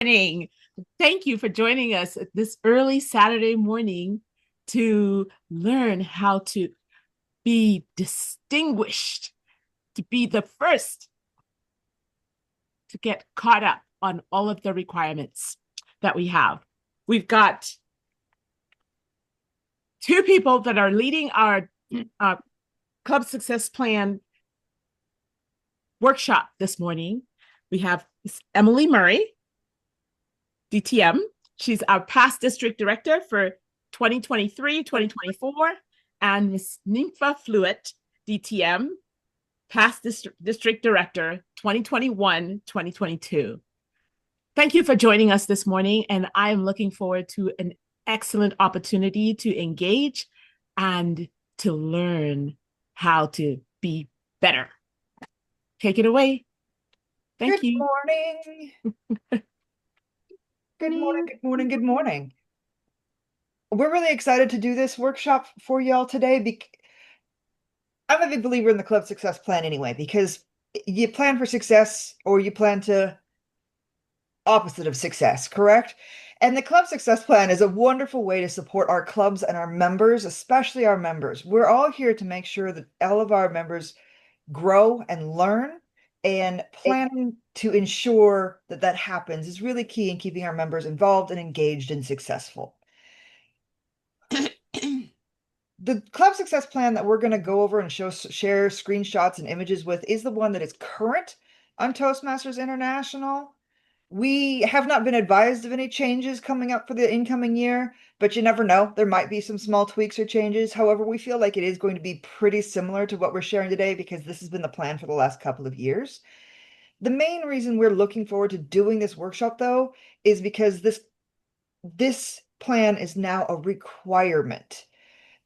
Morning. Thank you for joining us this early Saturday morning to learn how to be distinguished, to be the first to get caught up on all of the requirements that we have. We've got two people that are leading our Club Success Plan workshop this morning. We have Emily Murray, DTM. She's our past district director for 2023, 2024, and Miss Ninfa Flewitt, DTM, past district director 2021, 2022. Thank you for joining us this morning, and I'm looking forward to an excellent opportunity to engage and to learn how to be better. Take it away. Thank you. Good morning. Good morning, good morning, good morning. We're really excited to do this workshop for y'all today. I'm a big believer in the Club Success Plan anyway, because you plan for success or you plan to opposite of success, correct? And the Club Success Plan is a wonderful way to support our clubs and our members, especially our members. We're all here to make sure that all of our members grow and learn, and planning to ensure that that happens is really key in keeping our members involved and engaged and successful. The Club Success Plan that we're going to go over and share screenshots and images with is the one that is current on Toastmasters International. We have not been advised of any changes coming up for the incoming year, but you never know. There might be some small tweaks or changes. However, we feel like it is going to be pretty similar to what we're sharing today because this has been the plan for the last couple of years. The main reason we're looking forward to doing this workshop, though, is because this plan is now a requirement.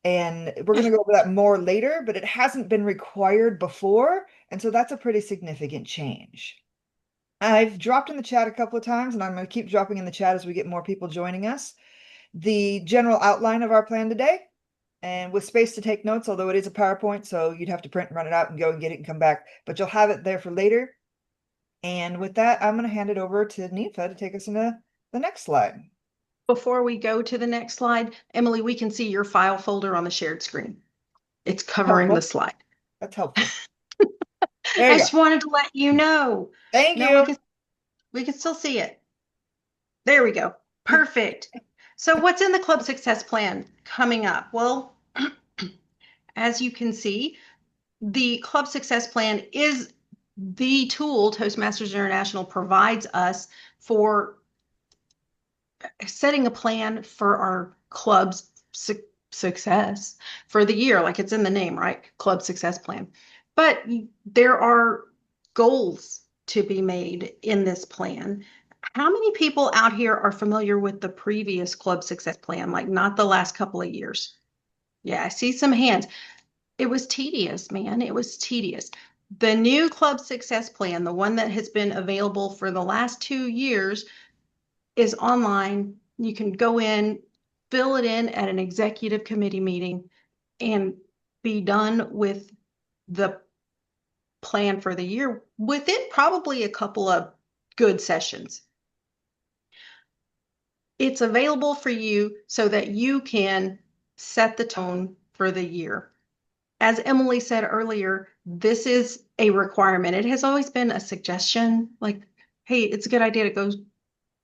And we're going to go over that more later, but it hasn't been required before. And so that's a pretty significant change. I've dropped in the chat a couple of times, and I'm going to keep dropping in the chat as we get more people joining us, the general outline of our plan today, and with space to take notes, although it is a PowerPoint, so you'd have to print and run it out and go and get it and come back, but you'll have it there for later. And with that, I'm going to hand it over to Ninfa to take us into the next slide. Before we go to the next slide, Emily, we can see your file folder on the shared screen. It's covering the slide. That's helpful. I just wanted to let you know. Thank you. We can still see it. There we go. Perfect. So what's in the Club Success Plan coming up? Well, as you can see, the Club Success Plan is the tool Toastmasters International provides us for setting a plan for our club's success for the year, like it's in the name, right? Club Success Plan. But there are goals to be made in this plan. How many people out here are familiar with the previous Club Success Plan, like not the last couple of years? Yeah, I see some hands. It was tedious, man. It was tedious. The new Club Success Plan, the one that has been available for the last 2 years, is online. You can go in, fill it in at an executive committee meeting, and be done with the plan for the year within probably a couple of good sessions. It's available for you so that you can set the tone for the year. As Emily said earlier, this is a requirement. It has always been a suggestion, like, hey, it's a good idea to go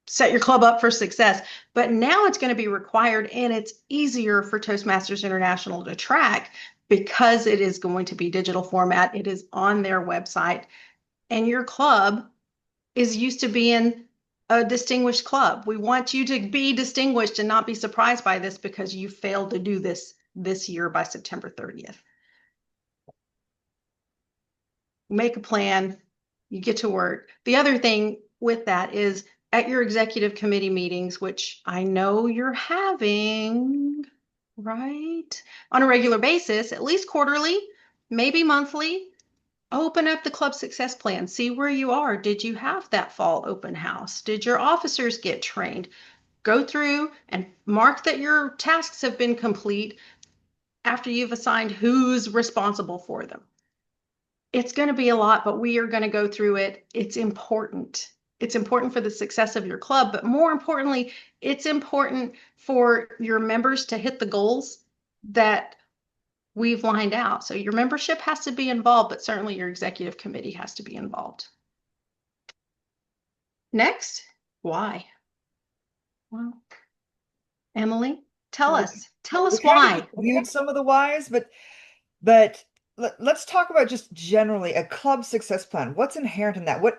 set your club up for success. But now it's going to be required, and it's easier for Toastmasters International to track because it is going to be digital format. It is on their website, and your club is used to being a distinguished club. We want you to be distinguished and not be surprised by this because you failed to do this year by September 30th. Make a plan, you get to work. The other thing with that is at your executive committee meetings, which I know you're having, right? On a regular basis, at least quarterly, maybe monthly, open up the Club Success Plan. See where you are. Did you have that fall open house? Did your officers get trained? Go through and mark that your tasks have been complete after you've assigned who's responsible for them. It's going to be a lot, but we are going to go through it. It's important. It's important for the success of your club, but more importantly, it's important for your members to hit the goals that we've lined out. So your membership has to be involved, but certainly your executive committee has to be involved. Next, why? Well, Emily, tell us why. Viewed some of the whys, but let's talk about just generally a club success plan. What's inherent in that? What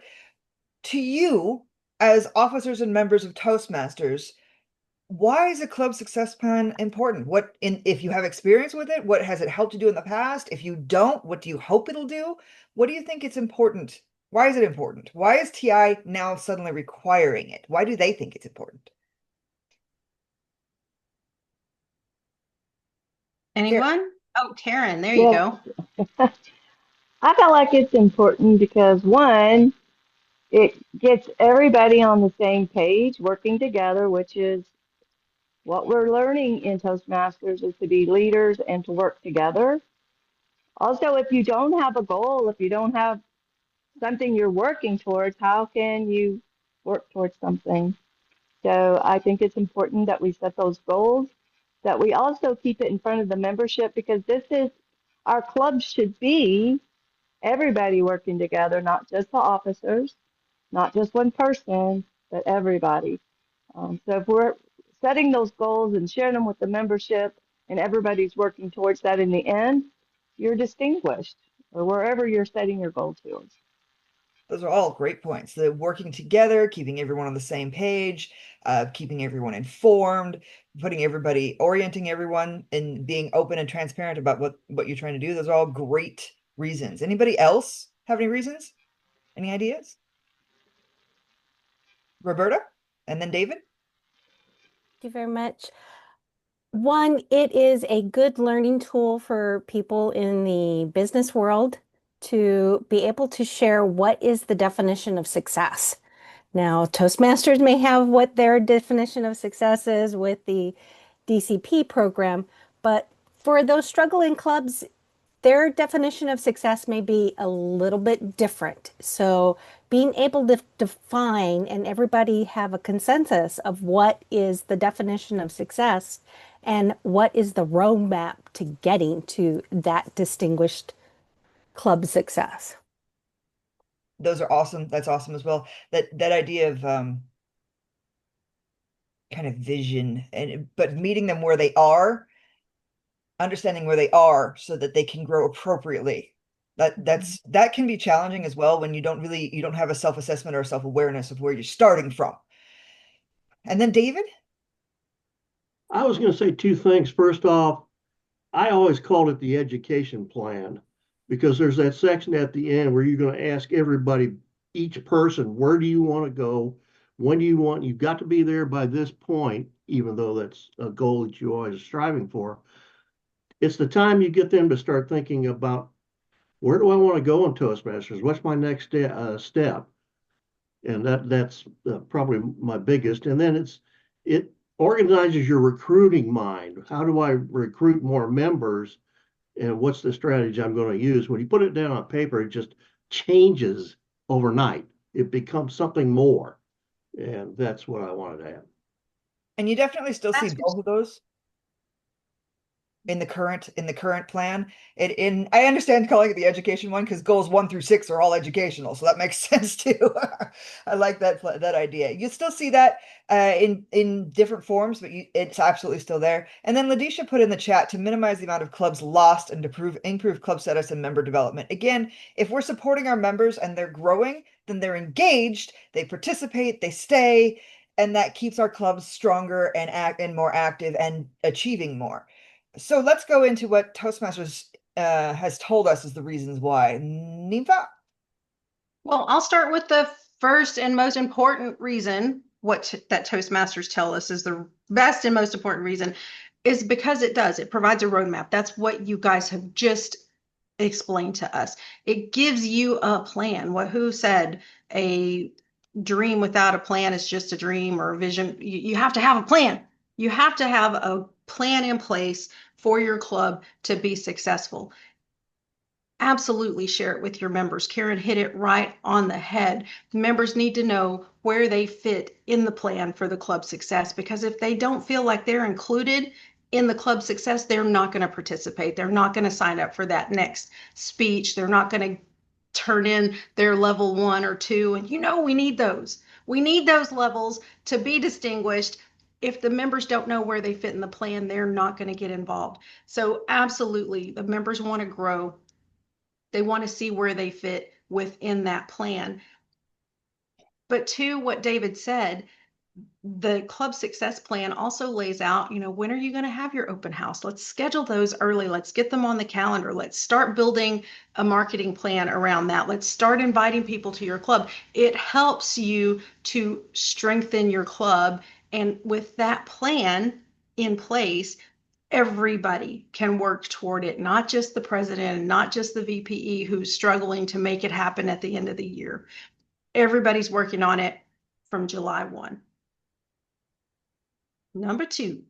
to you as officers and members of Toastmasters, why is a club success plan important? If you have experience with it, what has it helped you do in the past? If you don't, what do you hope it'll do? What do you think it's important? Why is it important? Why is TI now suddenly requiring it? Why do they think it's important? Anyone? Oh, Taryn, there you go. I feel like it's important because one, it gets everybody on the same page working together, which is what we're learning in Toastmasters is to be leaders and to work together. Also, if you don't have a goal, if you don't have something you're working towards, how can you work towards something? So I think it's important that we set those goals, that we also keep it in front of the membership, because this is our club should be everybody working together, not just the officers, not just one person, but everybody. So if we're setting those goals and sharing them with the membership and everybody's working towards that in the end, you're distinguished or wherever you're setting your goal towards. Those are all great points. The working together, keeping everyone on the same page, keeping everyone informed, orienting everyone and being open and transparent about what you're trying to do. Those are all great reasons. Anybody else have any reasons? Any ideas? Roberta, and then David? Thank you very much. One, it is a good learning tool for people in the business world to be able to share what is the definition of success. Now, Toastmasters may have what their definition of success is with the DCP program, but for those struggling clubs, their definition of success may be a little bit different. So being able to define and everybody have a consensus of what is the definition of success and what is the roadmap to getting to that distinguished club success. Those are awesome. That's awesome as well. That idea of kind of vision but meeting them where they are, understanding where they are so that they can grow appropriately. That can be challenging as well when you don't have a self-assessment or a self-awareness of where you're starting from. And then David? I was going to say two things. First off, I always called it the education plan, because there's that section at the end where you're going to ask everybody, each person, where do you want to go? When do you want, you've got to be there by this point, even though that's a goal that you always are striving for. It's the time you get them to start thinking about, where do I want to go in Toastmasters? What's my next step? And that's probably my biggest. And then it organizes your recruiting mind. How do I recruit more members? And what's the strategy I'm going to use? When you put it down on paper, it just changes overnight. It becomes something more. And that's what I wanted to add. And you definitely still see both of those in the current plan. I understand calling it the education one because goals 1 through 6 are all educational, so that makes sense too. I like that idea. You still see that in different forms, but it's absolutely still there. And then Ladisha put in the chat to minimize the amount of clubs lost and to improve club status and member development. Again, if we're supporting our members and they're growing, then they're engaged, they participate, they stay, and that keeps our clubs stronger and more active and achieving more. So let's go into what Toastmasters has told us is the reasons why. Ninfa? Well, I'll start with the first and most important reason, that Toastmasters tell us is the best and most important reason, is because it provides a roadmap. That's what you guys have just explained to us. It gives you a plan. Who said a dream without a plan is just a dream or a vision? You have to have a plan. You have to have a plan in place for your club to be successful. absolutely share it with your members. Karen hit it right on the head. Members need to know where they fit in the plan for the club success, because if they don't feel like they're included in the club success, they're not going to participate. They're not going to sign up for that next speech. They're not going to turn in their level 1 or 2. And we need those. We need those levels to be distinguished. If the members don't know where they fit in the plan, they're not going to get involved. So absolutely, the members want to grow. They want to see where they fit within that plan. But to what David said, the club success plan also lays out, when are you going to have your open house? Let's schedule those early. Let's get them on the calendar. Let's start building a marketing plan around that. Let's start inviting people to your club. It helps you to strengthen your club. And with that plan in place, everybody can work toward it, not just the president and not just the VPE who's struggling to make it happen at the end of the year. Everybody's working on it from July 1. Number 2.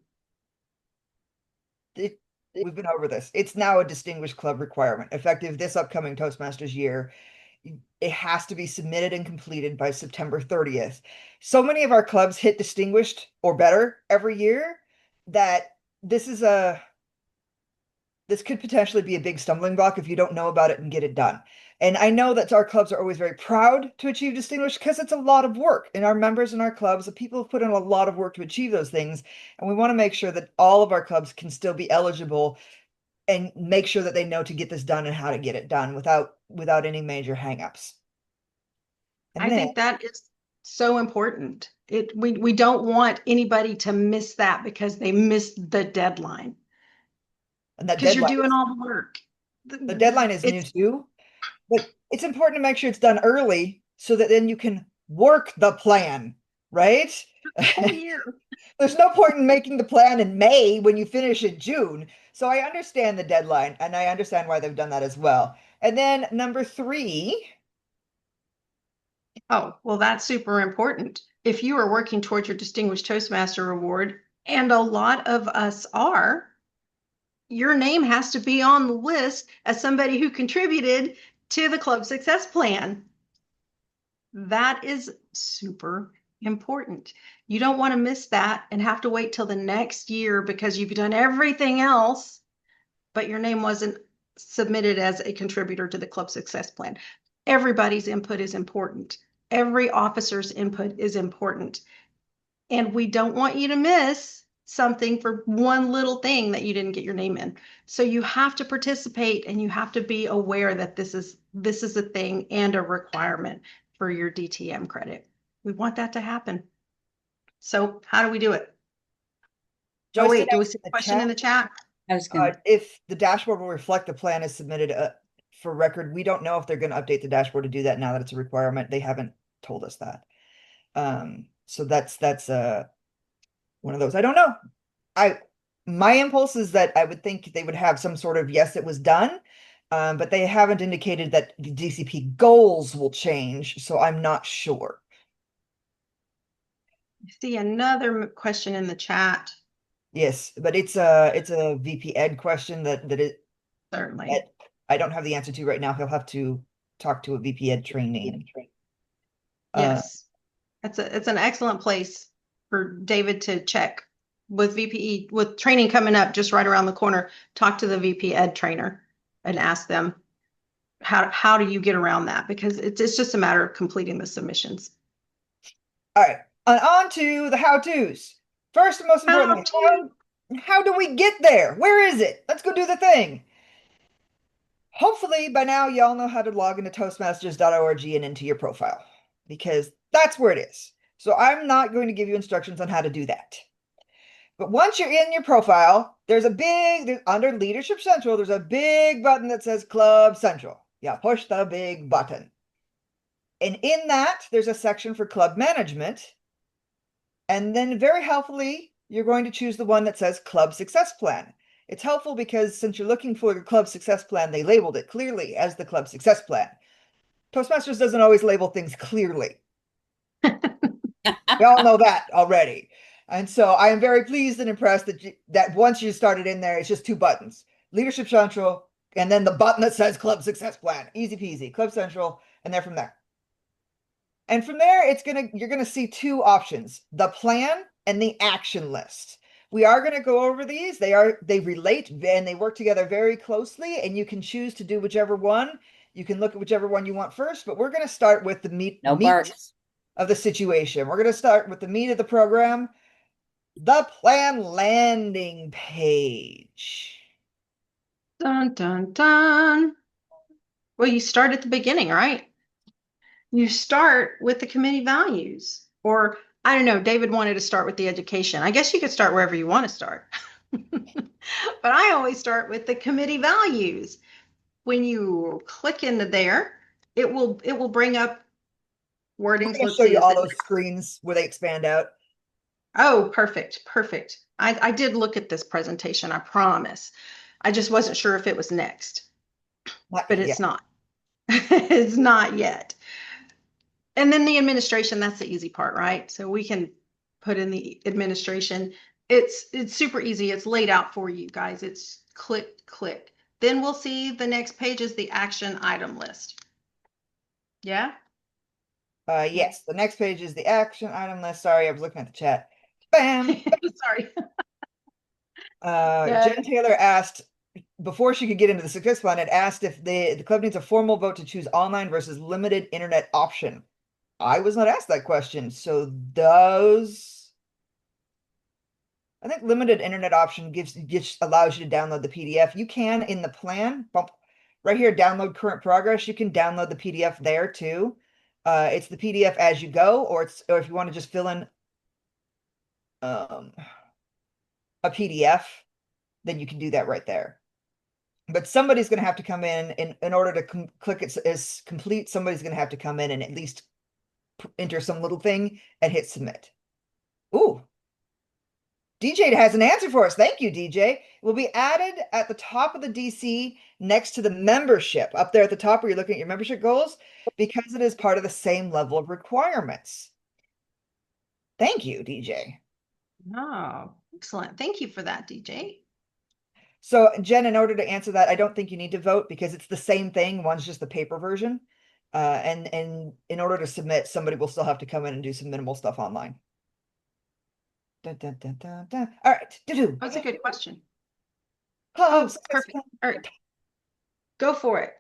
We've been over this. It's now a distinguished club requirement. Effective this upcoming Toastmasters year, it has to be submitted and completed by September 30th. So many of our clubs hit distinguished or better every year that this could potentially be a big stumbling block if you don't know about it and get it done. And I know that our clubs are always very proud to achieve distinguished because it's a lot of work. And our members in our clubs, the people have put in a lot of work to achieve those things. And we want to make sure that all of our clubs can still be eligible and make sure that they know to get this done and how to get it done without any major hangups. I think that is so important. We don't want anybody to miss that because they missed the deadline. And that because you're doing all the work. The deadline is new too, but it's important to make sure it's done early so that then you can work the plan, right? There's no point in making the plan in May when you finish in June. So I understand the deadline and I understand why they've done that as well. And then number 3. Oh, well, that's super important. If you are working towards your Distinguished Toastmaster Award, and a lot of us are, your name has to be on the list as somebody who contributed to the club success plan. That is super important. You don't want to miss that and have to wait till the next year because you've done everything else, but your name wasn't submitted as a contributor to the club success plan. Everybody's input is important. Every officer's input is important. And we don't want you to miss something for one little thing that you didn't get your name in. So you have to participate and you have to be aware that this is a thing and a requirement for your DTM credit. We want that to happen. So how do we do it? Joyce, oh wait, do we see a question in the chat? I was gonna... if the dashboard will reflect the plan is submitted for record, we don't know if they're going to update the dashboard to do that now that it's a requirement. They haven't told us that. So that's one of those. I don't know. My impulse is that I would think they would have some sort of yes, it was done, but they haven't indicated that the DCP goals will change, so I'm not sure. I see another question in the chat. Yes, but it's a VP Ed question that it certainly Ed, I don't have the answer to right now. He'll have to talk to a VP Ed trainee. Yes, it's an excellent place for David to check with VPE, with training coming up just right around the corner. Talk to the VP Ed trainer and ask them how do you get around that, because it's just a matter of completing the submissions. All right, and on to the how-tos. First and most important, how do we get there? Where is it? Let's go do the thing. Hopefully by now y'all know how to log into toastmasters.org and into your profile, because that's where it is. So I'm not going to give you instructions on how to do that. But once you're in your profile, under Leadership Central, there's a big button that says Club Central. Yeah, push the big button. And in that, there's a section for club management. And then very helpfully, you're going to choose the one that says Club Success Plan. It's helpful because since you're looking for your Club Success Plan, they labeled it clearly as the Club Success Plan. Toastmasters doesn't always label things clearly. We all know that already. And so I am very pleased and impressed that once you started in there, it's just 2 buttons, Leadership Central And then the button that says Club Success Plan. Easy peasy. Club Central. And then from there. And from there, you're gonna see two options: the plan and the action list. We are going to go over these. They relate and they work together very closely, and you can choose to do whichever one. You can look at whichever one you want first, but we're going to start with the meat of the situation. We're going to start with the meat of the program, the plan landing page. Dun, dun, dun. Well, you start at the beginning, right? You start with the committee values, or I don't know, David wanted to start with the education. I guess you could start wherever you want to start. But I always start with the committee values. When you click into there, it will bring up wordings. I'm going to show you all those screens where they expand out. Oh, perfect. Perfect. I did look at this presentation, I promise. I just wasn't sure if it was next. But it's not. It's not yet. And then the administration, that's the easy part, right? So we can put in the administration. It's super easy. It's laid out for you guys. It's click, click. Then we'll see the next page is the action item list. Yeah? Yes, the next page is the action item list. Sorry, I was looking at the chat. Bam! Sorry. Jen Taylor asked, before she could get into the success plan, it asked if the club needs a formal vote to choose online versus limited internet option. I was not asked that question. So I think limited internet option allows you to download the PDF. You can in the plan, right here, download current progress. You can download the PDF there too. It's the PDF as you go, or if you want to just fill in a PDF, then you can do that right there. But somebody's going to have to come in order to click it as complete. Somebody's going to have to come in and at least enter some little thing and hit submit. Ooh, DJ has an answer for us. Thank you, DJ. It will be added at the top of the DC next to the membership, up there at the top where you're looking at your membership goals, because it is part of the same level of requirements. Thank you, DJ. Oh, excellent. Thank you for that, DJ. So, Jen, in order to answer that, I don't think you need to vote because it's the same thing. One's just the paper version. And in order to submit, somebody will still have to come in and do some minimal stuff online. Dun, dun, dun, dun, dun. All right. That's a good question. Oh, perfect. All right. Go for it.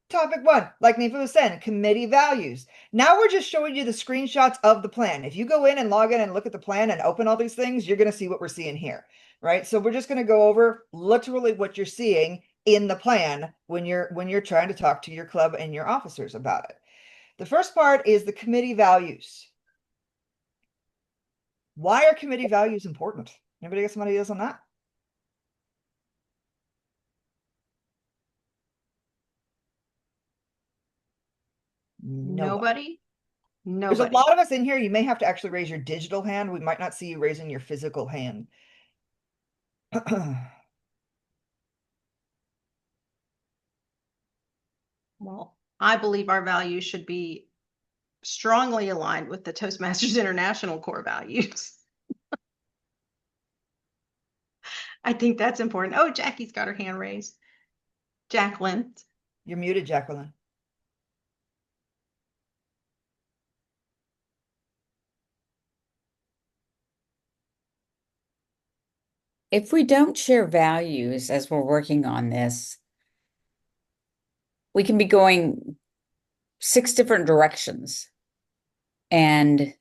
Topic 1, like Ninfa was saying, committee values. Now we're just showing you the screenshots of the plan. If you go in and log in and look at the plan and open all these things, you're going to see what we're seeing here, right? So we're just going to go over literally what you're seeing in the plan when you're trying to talk to your club and your officers about it. The first part is the committee values. Why are committee values important? Anybody got some ideas on that? Nobody? There's a lot of us in here. You may have to actually raise your digital hand. We might not see you raising your physical hand. Well, I believe our values should be strongly aligned with the Toastmasters International core values. I think that's important. Oh, Jackie's got her hand raised. Jacqueline. You're muted, Jacqueline. If we don't share values as we're working on this, we can be going 6 different directions and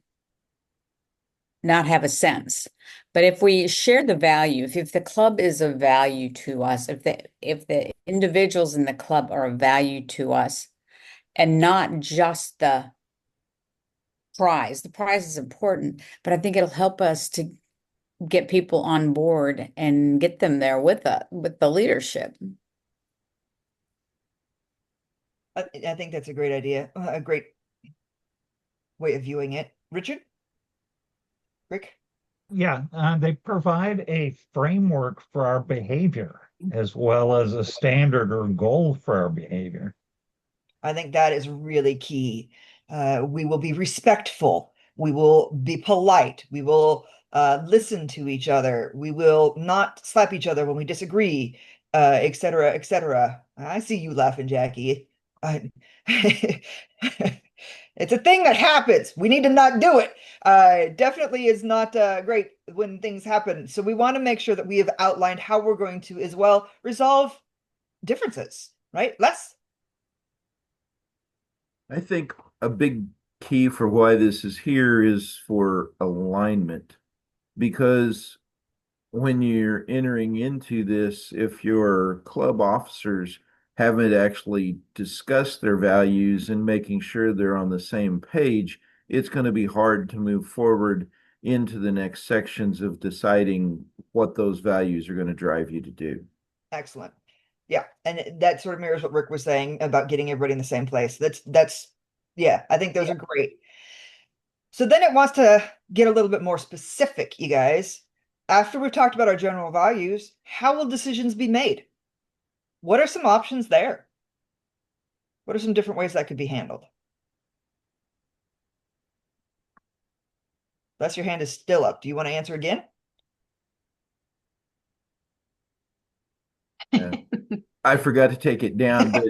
not have a sense. But if we share the value, if the club is of value to us, if the individuals in the club are of value to us, and not just the prize is important, but I think it'll help us to get people on board and get them there with the leadership. I think that's a great idea, a great way of viewing it. Richard? Rick? Yeah, they provide a framework for our behavior as well as a standard or goal for our behavior. I think that is really key. We will be respectful. We will be polite. We will listen to each other. We will not slap each other when we disagree. et cetera, et cetera. I see you laughing, Jackie. It's a thing that happens. We need to not do it. Definitely is not great when things happen. So we want to make sure that we have outlined how we're going to as well resolve differences, right? I think a big key for why this is here is for alignment, because when you're entering into this, if your club officers haven't actually discussed their values and making sure they're on the same page, it's going to be hard to move forward into the next sections of deciding what those values are going to drive you to do. Excellent. Yeah, and that sort of mirrors what Rick was saying about getting everybody in the same place. Yeah, I think those are great. So then it wants to get a little bit more specific, you guys. After we've talked about our general values, how will decisions be made? What are some options there? What are some different ways that could be handled? Les, your hand is still up. Do you want to answer again? I forgot to take it down, but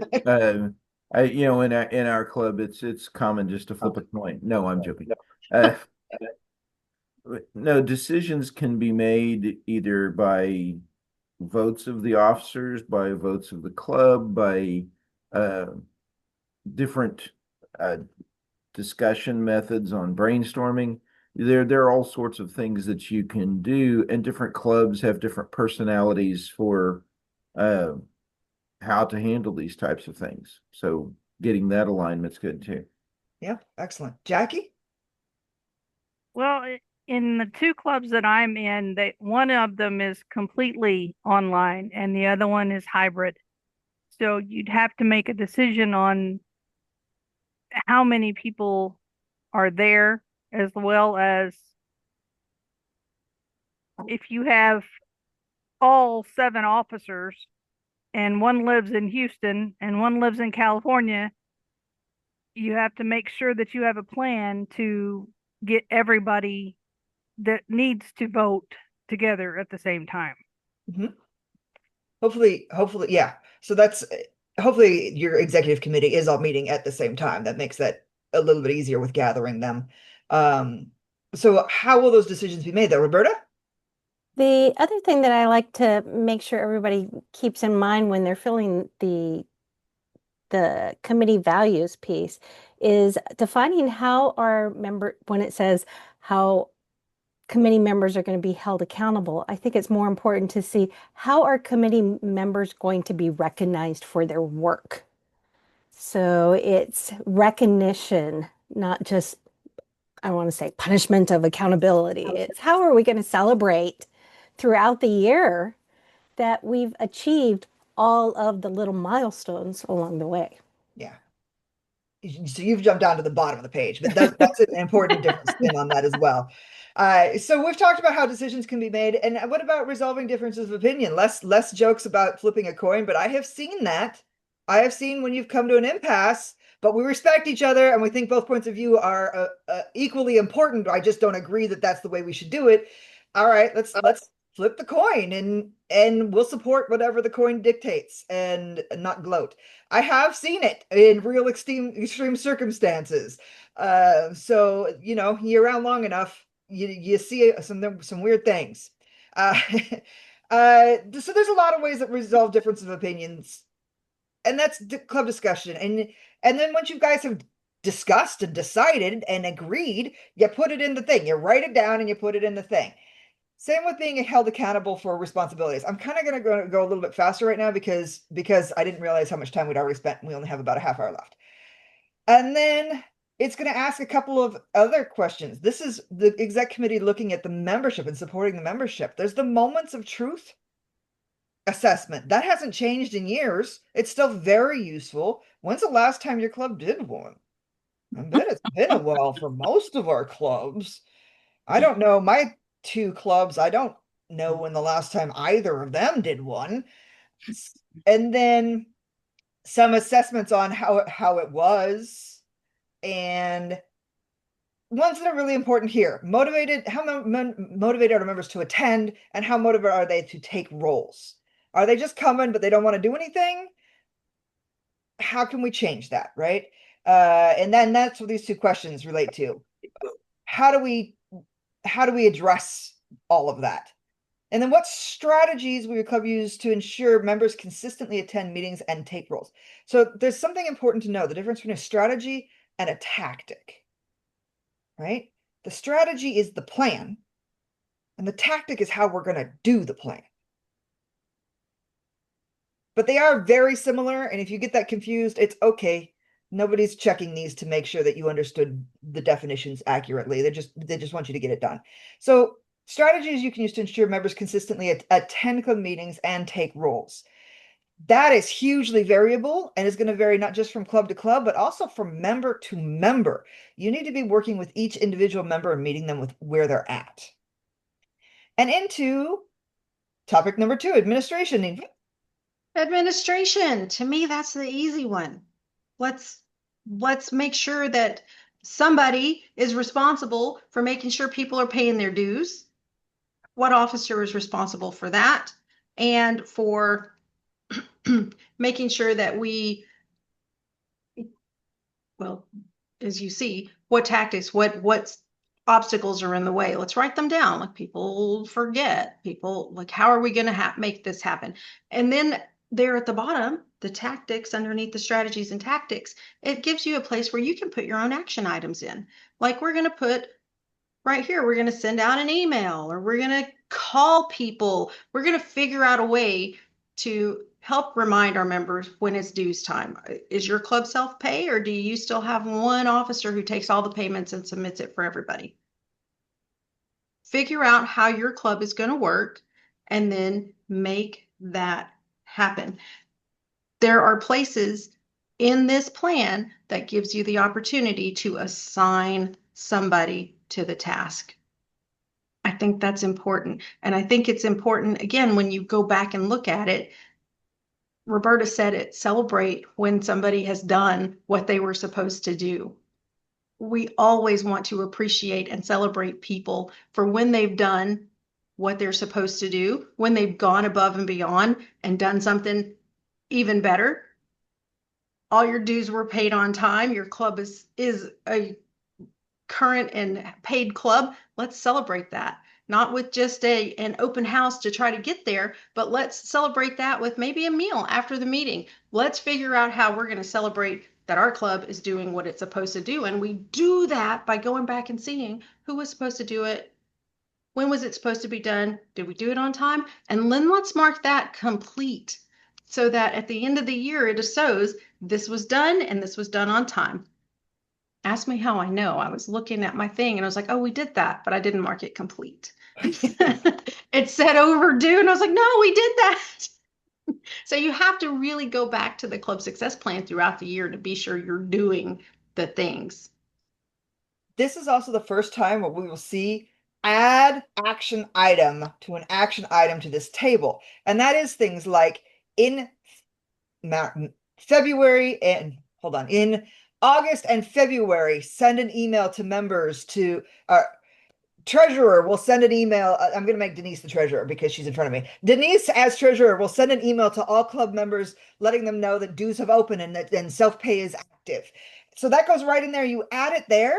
in our club, it's common just to flip a coin. No, I'm joking. No, decisions can be made either by votes of the officers, by votes of the club, by different discussion methods on brainstorming. There are all sorts of things that you can do, and different clubs have different personalities for how to handle these types of things. So getting that alignment's good too. Yeah, excellent. Jackie? Well, in the two clubs that I'm in, one of them is completely online and the other one is hybrid. So you'd have to make a decision on how many people are there, as well as if you have all 7 officers and one lives in Houston and one lives in California, you have to make sure that you have a plan to get everybody that needs to vote together at the same time. Mm-hmm. Hopefully, yeah. So that's hopefully your executive committee is all meeting at the same time. That makes that a little bit easier with gathering them. So how will those decisions be made though, Roberta? The other thing that I like to make sure everybody keeps in mind when they're filling the committee values piece is defining how when it says how committee members are going to be held accountable. I think it's more important to see how are committee members going to be recognized for their work. So it's recognition, not just, I want to say, punishment of accountability. It's how are we going to celebrate throughout the year that we've achieved all of the little milestones along the way. Yeah. So you've jumped down to the bottom of the page, but that's an important difference spin on that as well. So we've talked about how decisions can be made, and what about resolving differences of opinion? Less jokes about flipping a coin, but I have seen that. I have seen when you've come to an impasse, but we respect each other and we think both points of view are equally important. I just don't agree that that's the way we should do it. All right, let's flip the coin and we'll support whatever the coin dictates and not gloat. I have seen it in real extreme circumstances. So you're around long enough, you see some weird things. So there's a lot of ways that resolve difference of opinions, and that's club discussion. And then once you guys have discussed and decided and agreed, you put it in the thing. You write it down and you put it in the thing. Same with being held accountable for responsibilities. I'm kind of going to go a little bit faster right now because I didn't realize how much time we'd already spent. And we only have about a half hour left. And then it's going to ask a couple of other questions. This is the exec committee looking at the membership and supporting the membership. There's the moments of truth assessment. That hasn't changed in years. It's still very useful. When's the last time your club did one? I bet it's been a while for most of our clubs. I don't know. My 2 clubs, I don't know when the last time either of them did one. And then some assessments on how it was, and ones that are really important here. How motivated are members to attend, and how motivated are they to take roles? Are they just coming, but they don't want to do anything? How can we change that, right? And then that's what these two questions relate to. How do we address all of that? And then what strategies will your club use to ensure members consistently attend meetings and take roles? So there's something important to know, the difference between a strategy and a tactic, right? The strategy is the plan, and the tactic is how we're going to do the plan. But they are very similar, and if you get that confused, it's okay. Nobody's checking these to make sure that you understood the definitions accurately. They just want you to get it done. So strategies you can use to ensure members consistently attend club meetings and take roles. That is hugely variable and is going to vary not just from club to club, but also from member to member. You need to be working with each individual member and meeting them with where they're at. And into topic number 2, administration. Ninfa. Administration, to me, that's the easy one. Let's make sure that somebody is responsible for making sure people are paying their dues. What officer is responsible for that? And for making sure that well, as you see, what tactics, what obstacles are in the way. Let's write them down. Like, people forget. People, like, how are we going to make this happen? And then there at the bottom, the tactics underneath the strategies and tactics, it gives you a place where you can put your own action items in. Like, we're going to put right here, we're going to send out an email, or we're going to call people. We're going to figure out a way to help remind our members when it's dues time. Is your club self-pay, or do you still have one officer who takes all the payments and submits it for everybody? Figure out how your club is going to work and then make that happen. There are places in this plan that gives you the opportunity to assign somebody to the task. I think that's important. And I think it's important, again, when you go back and look at it, Roberta said it, celebrate when somebody has done what they were supposed to do. We always want to appreciate and celebrate people for when they've done what they're supposed to do, when they've gone above and beyond and done something even better. All your dues were paid on time. Your club is a current and paid club. Let's celebrate that. Not with just an open house to try to get there, but let's celebrate that with maybe a meal after the meeting. Let's figure out how we're going to celebrate that our club is doing what it's supposed to do. And we do that by going back and seeing who was supposed to do it. When was it supposed to be done? Did we do it on time? And then let's mark that complete so that at the end of the year, it shows this was done and this was done on time. Ask me how I know. I was looking at my thing and I was like, oh, we did that, but I didn't mark it complete. It said overdue and I was like, no, we did that. So you have to really go back to the club success plan throughout the year to be sure you're doing the things. This is also the first time where we will see add action item to an action item to this table. And that is things like in February and in August and February, send an email to members to treasurer will send an email. I'm going to make Denise the treasurer because she's in front of me. Denise, as treasurer, will send an email to all club members letting them know that dues have opened and self-pay is active. So that goes right in there. You add it there.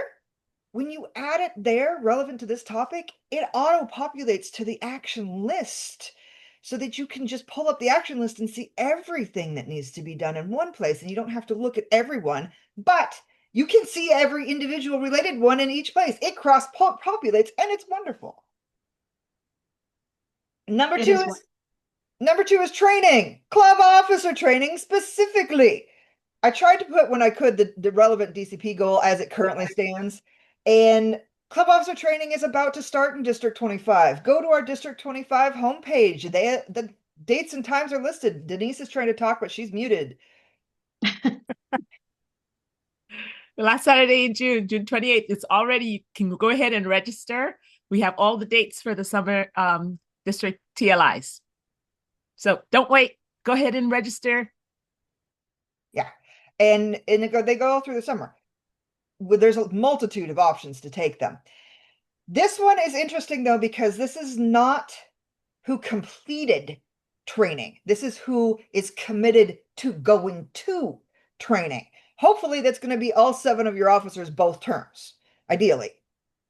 When you add it there, relevant to this topic, it auto-populates to the action list so that you can just pull up the action list and see everything that needs to be done in one place. And you don't have to look at everyone, but you can see every individual related one in each place. It cross-populates and it's wonderful. Number two is training, club officer training specifically. I tried to put when I could the relevant DCP goal as it currently stands. And club officer training is about to start in District 25. Go to our District 25 homepage. The dates and times are listed. Denise is trying to talk, but she's muted. The last Saturday in June, June 28th, it's already, you can go ahead and register. We have all the dates for the summer district TLIs. So don't wait, go ahead and register. Yeah, and they go all through the summer. There's a multitude of options to take them. This one is interesting though, because this is not who completed training. This is who is committed to going to training. Hopefully that's going to be all 7 of your officers both terms, ideally,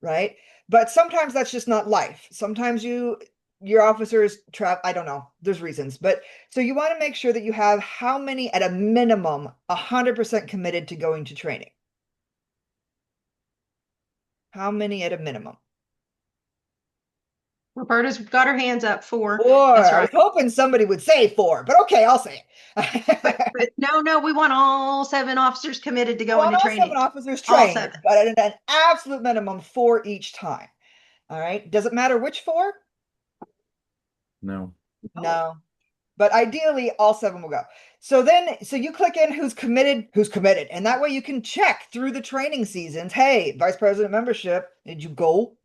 right? But sometimes that's just not life. Sometimes your officers I don't know, there's reasons, but so you want to make sure that you have how many at a minimum 100% committed to going to training. How many at a minimum? Roberta's got her hands up 4. 4. That's I was right. hoping somebody would say 4, but okay, I'll say it. But no, we want all 7 officers committed to go Well, into all training. 7 officers All trained, 7. but at an absolute minimum 4 each time. All right. Does it matter which 4? No. No. But ideally, all 7 will go. So you click in who's committed, and that way you can check through the training seasons. Hey, Vice President membership, did you go?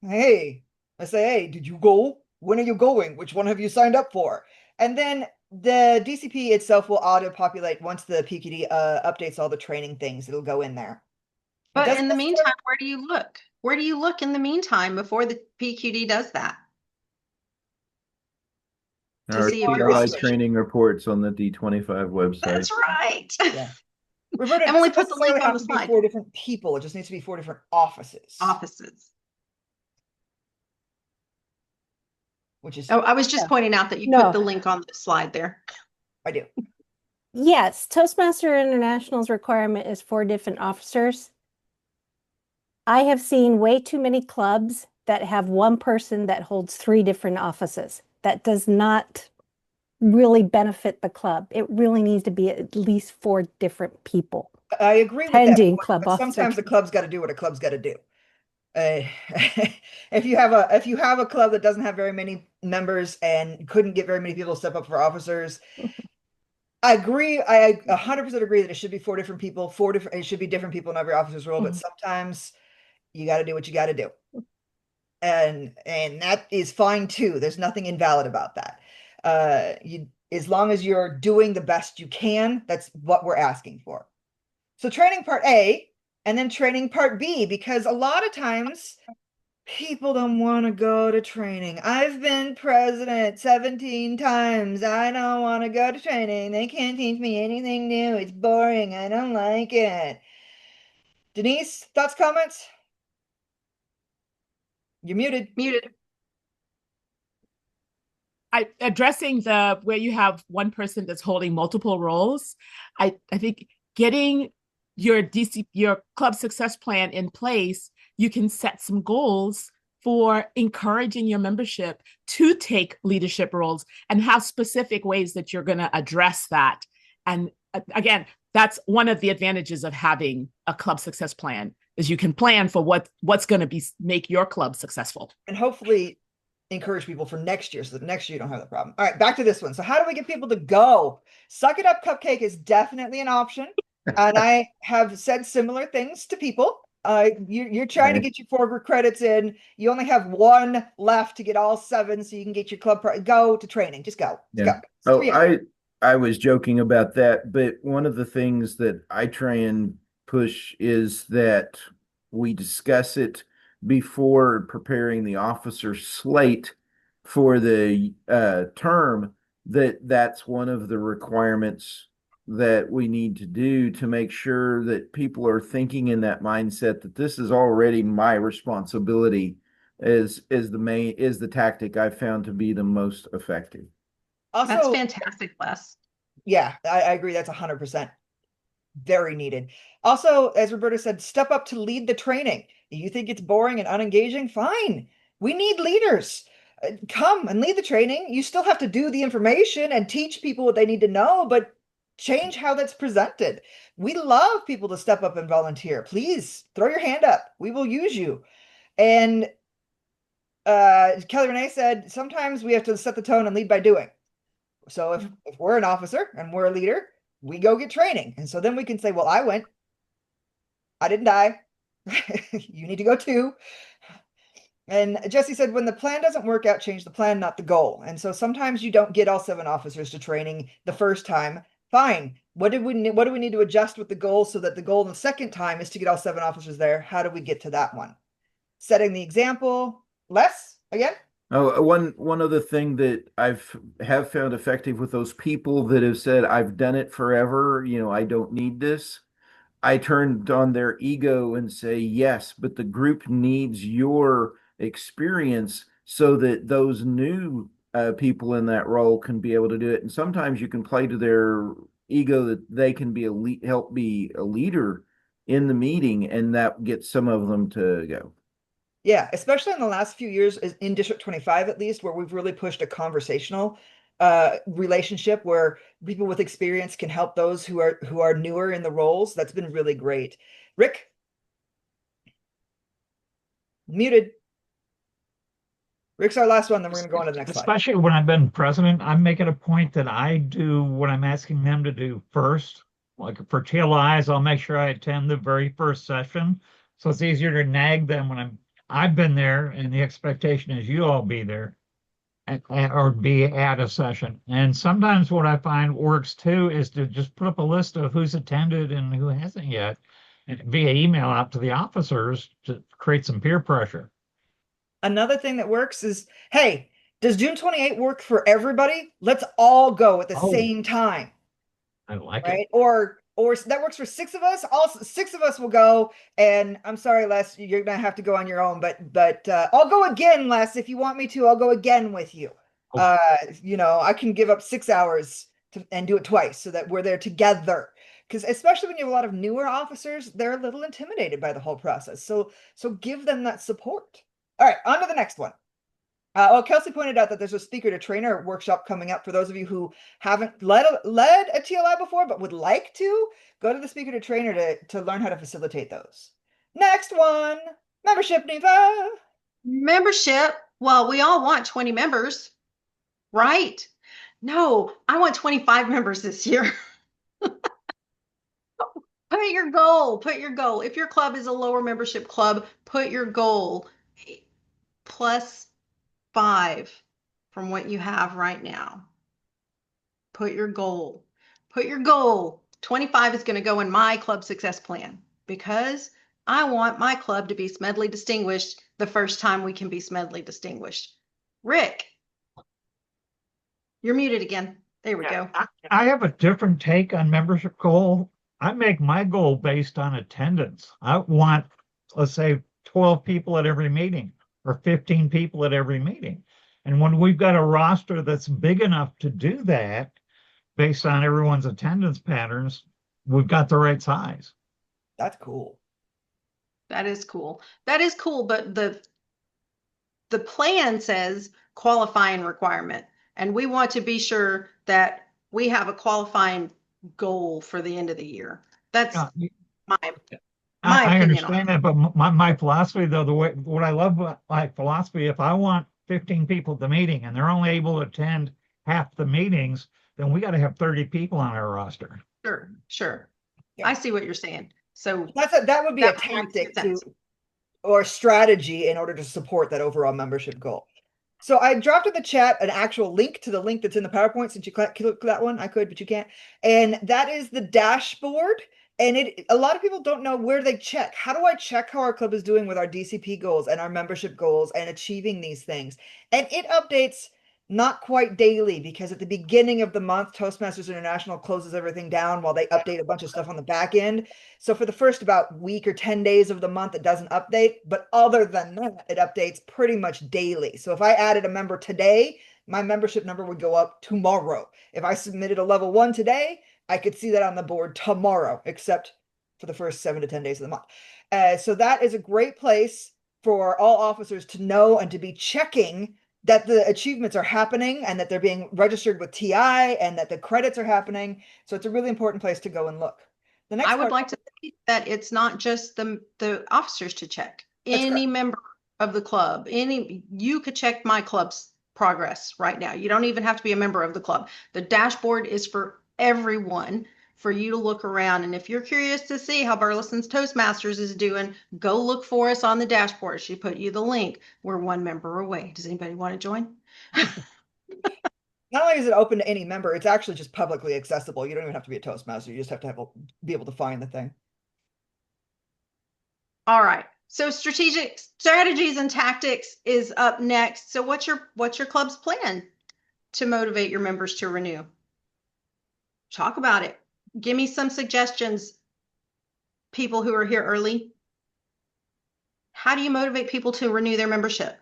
Hey, I say, hey, did you go? When are you going? Which one have you signed up for? And then the DCP itself will auto-populate once the PQD updates all the training things. It'll go in there. But in the meantime, where do you look? Where do you look in the meantime before the PQD does that? Our See if your TLI officers- training reports on the D25 website. That's right. Yeah. Roberta, Emily it put the doesn't link necessarily on have the to be slide. 4 different people. It just needs to be 4 different offices. Which is, Oh, I was just Yeah. pointing out that you No. put the link on the slide there. I do. Yes, Toastmaster International's requirement is 4 different officers. I have seen way too many clubs that have one person that holds 3 different offices. That does not really benefit the club. It really needs to be at least 4 different people. I agree with Pending that. club But officer sometimes the club's got to do what a club's got to do. If you have a club that doesn't have very many members and couldn't get very many people to step up for officers, I agree. I 100% agree that it should be 4 different people. It should be different people in every officer's role. But sometimes you got to do what you got to do, and that is fine too. There's nothing invalid about that. As long as you're doing the best you can, that's what we're asking for. So training part A and then training part B, because a lot of times people don't want to go to training. I've been president 17 times. I don't want to go to training. They can't teach me anything new. It's boring. I don't like it. Denise, thoughts, comments? You're muted. Muted. Addressing where you have one person that's holding multiple roles, I think getting your club success plan in place, you can set some goals for encouraging your membership to take leadership roles and have specific ways that you're going to address that. And again, that's one of the advantages of having a club success plan, is you can plan for what's going to make your club successful. And hopefully encourage people for next year, so that next year you don't have the problem. All right, back to this one. So how do we get people to go? Suck It Up Cupcake is definitely an option. And I have said similar things to people. You're trying to get your 4 credits in. You only have 1 left to get all 7, so you can get your club. Go to training. Just go. Yeah. Go. I was joking about that, but one of the things that I try and push is that we discuss it before preparing the officer slate for the term. That's one of the requirements that we need to do to make sure that people are thinking in that mindset that this is already my responsibility is the tactic I've found to be the most effective. Also, That's fantastic, Les. Yeah, I agree. That's 100% very needed. Also, as Roberta said, step up to lead the training. You think it's boring and unengaging? Fine. We need leaders. Come and lead the training. You still have to do the information and teach people what they need to know, but change how that's presented. We love people to step up and volunteer. Please throw your hand up. We will use you. And Kelly Renee said, sometimes we have to set the tone and lead by doing. So if we're an officer and we're a leader, we go get training. And so then we can say, well, I went. I didn't die. You need to go too. And Jesse said, when the plan doesn't work out, change the plan, not the goal. And so sometimes you don't get all 7 officers to training the first time. Fine. What do we need to adjust with the goal so that the goal the second time is to get all 7 officers there? How do we get to that one? Setting the example. Les, again? Oh, one other thing that have found effective with those people that have said, I've done it forever, I don't need this. I turned on their ego and say, yes, but the group needs your experience so that those new people in that role can be able to do it. And sometimes you can play to their ego that they can be help be a leader in the meeting, and that gets some of them to go. Yeah, especially in the last few years in District 25, at least, where we've really pushed a conversational relationship where people with experience can help those who are newer in the roles. That's been really great. Rick, muted. Rick's our last one, then we're going to go on to the next slide. Especially when I've been president, I'm making a point that I do what I'm asking them to do first. Like for TLIs, I'll make sure I attend the very first session. So it's easier to nag them when I've been there and the expectation is you all be there or be at a session. And sometimes what I find works too is to just put up a list of who's attended and who hasn't yet, and via email out to the officers to create some peer pressure. Another thing that works is, hey, does June 28 work for everybody? Let's all go at the same time. I like right? it. Or that works for 6 of us. All 6 of us will go. And I'm sorry, Les, you're gonna have to go on your own. But I'll go again, Les, if you want me to. I'll go again with you. I can give up 6 hours and do it twice so that we're there together. Because especially when you have a lot of newer officers, they're a little intimidated by the whole process. So give them that support. All right, on to the next one. Kelsey pointed out that there's a speaker to trainer workshop coming up for those of you who haven't led a TLI before but would like to go to the speaker to trainer to learn how to facilitate those. Next one, membership, Ninfa. Membership. Well, we all want 20 members, right? No, I want 25 members this year. Put your goal. If your club is a lower membership club, put your goal +5 from what you have right now. Put your goal. 25 is going to go in my club success plan because I want my club to be Smedley distinguished the first time we can be Smedley distinguished. Rick, you're muted again. There we go. I have a different take on membership goal. I make my goal based on attendance. I want, let's say, 12 people at every meeting or 15 people at every meeting. And when we've got a roster that's big enough to do that, based on everyone's attendance patterns, we've got the right size. That's cool. That is cool. But the plan says qualifying requirement, and we want to be sure that we have a qualifying goal for the end of the year. That's my I opinion understand that, but my philosophy, though, what I love about my philosophy, if I want 15 people at the meeting and they're only able to attend half the meetings, then we got to have 30 people on our roster. Sure. Yeah. I see what you're saying. So that would be a tactic or strategy in order to support that overall membership goal. So I dropped in the chat an actual link to the link that's in the PowerPoint. Since you click that one, I could, but you can't. And that is the dashboard. And a lot of people don't know where they check. How do I check how our club is doing with our DCP goals and our membership goals and achieving these things? And it updates not quite daily because at the beginning of the month, Toastmasters International closes everything down while they update a bunch of stuff on the back end. So for the first about week or 10 days of the month, it doesn't update. But other than that, it updates pretty much daily. So if I added a member today, my membership number would go up tomorrow. If I submitted a level 1 today, I could see that on the board tomorrow, except for the first 7 to 10 days of the month. So that is a great place for all officers to know and to be checking that the achievements are happening and that they're being registered with TI and that the credits are happening. So it's a really important place to go and look. The next I would like to say that it's not just the officers to check. Any member of the club, you could check my club's progress right now. You don't even have to be a member of the club. The dashboard is for everyone, for you to look around. And if you're curious to see how Burleson's Toastmasters is doing, go look for us on the dashboard. She put you the link. We're 1 member away. Does anybody want to join? Not only is it open to any member, it's actually just publicly accessible. You don't even have to be a Toastmaster. You just have to be able to find the thing. All right. So strategies and tactics is up next. So what's your club's plan to motivate your members to renew? Talk about it. Give me some suggestions, people who are here early. How do you motivate people to renew their membership?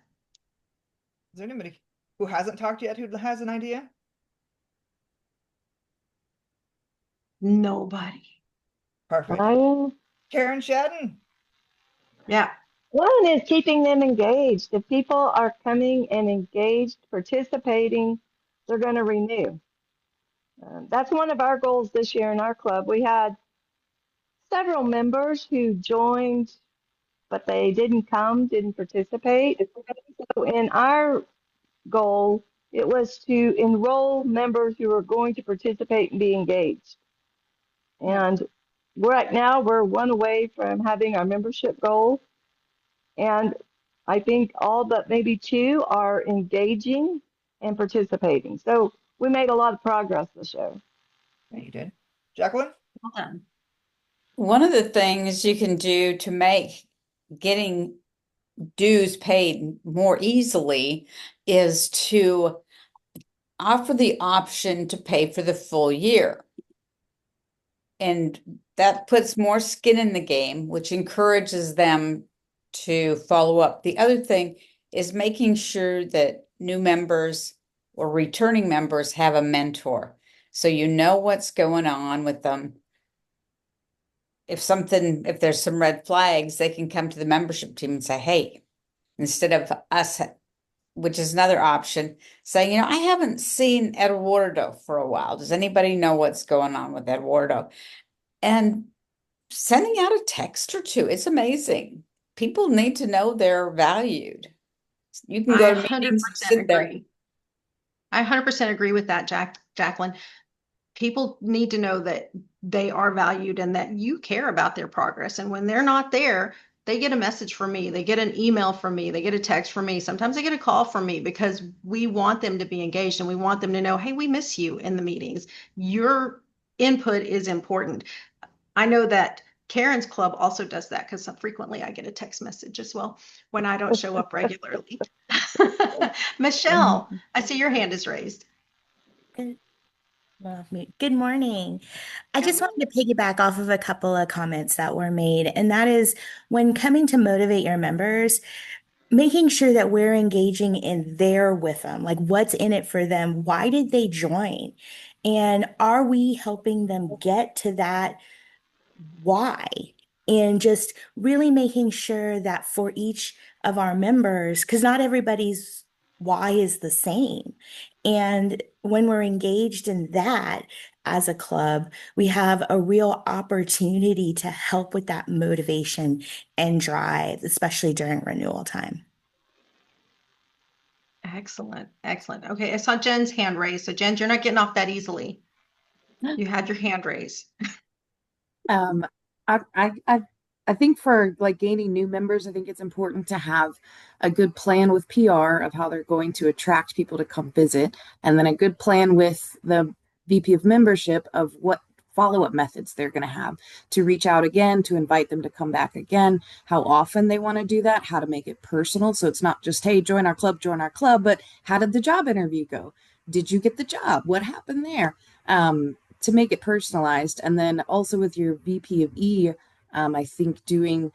Is there anybody who hasn't talked yet who has an idea? Nobody. Perfect. Karen Shadden. Yeah. One is keeping them engaged. If people are coming and engaged, participating, they're going to renew. That's one of our goals this year in our club. We had several members who joined, but they didn't participate. So in our goal, it was to enroll members who are going to participate and be engaged. And right now, we're one away from having our membership goal. And I think all but maybe two are engaging and participating. So we made a lot of progress this year. Yeah, you did. Jacqueline? Well done. One of the things you can do to make getting dues paid more easily is to offer the option to pay for the full year. And that puts more skin in the game, which encourages them to follow up. The other thing is making sure that new members or returning members have a mentor. So you know what's going on with them. If there's some red flags, they can come to the membership team and say, hey, instead of us, which is another option, saying, I haven't seen Eduardo for a while. Does anybody know what's going on with Eduardo? And sending out a text or two. It's amazing. People need to know they're valued. You can go to meetings and sit there. I 100% agree with that, Jacqueline. People need to know that they are valued and that you care about their progress. And when they're not there, they get a message from me. They get an email from me. They get a text from me. Sometimes they get a call from me because we want them to be engaged and we want them to know, hey, we miss you in the meetings. Your input is important. I know that Karen's club also does that because frequently I get a text message as well when I don't show up regularly. Michelle, I see your hand is raised. Good morning. I just wanted to piggyback off of a couple of comments that were made, and that is when coming to motivate your members, making sure that we're engaging in there with them, like what's in it for them, why did they join, and are we helping them get to that why? And just really making sure that for each of our members, because not everybody's why is the same. And when we're engaged in that as a club, we have a real opportunity to help with that motivation and drive, especially during renewal time. Excellent. Excellent. Okay. I saw Jen's hand raised. So Jen, you're not getting off that easily. You had your hand raised. I think for like gaining new members, I think it's important to have a good plan with PR of how they're going to attract people to come visit, and then a good plan with the VP of membership of what follow-up methods they're going to have to reach out again, to invite them to come back again, how often they want to do that, how to make it personal. So it's not just, hey, join our club, but how did the job interview go? Did you get the job? What happened there? To make it personalized. And then also with your VP of E, I think doing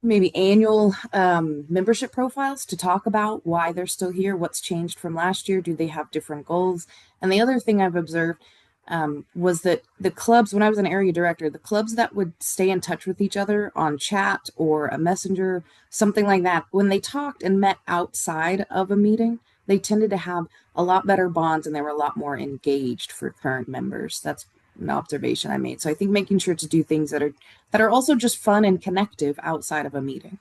maybe annual membership profiles to talk about why they're still here, what's changed from last year, do they have different goals? And the other thing I've observed was that the clubs, when I was an area director, the clubs that would stay in touch with each other on chat or a messenger, something like that, when they talked and met outside of a meeting, they tended to have a lot better bonds and they were a lot more engaged for current members. That's an observation I made. So I think making sure to do things that are also just fun and connective outside of a meeting.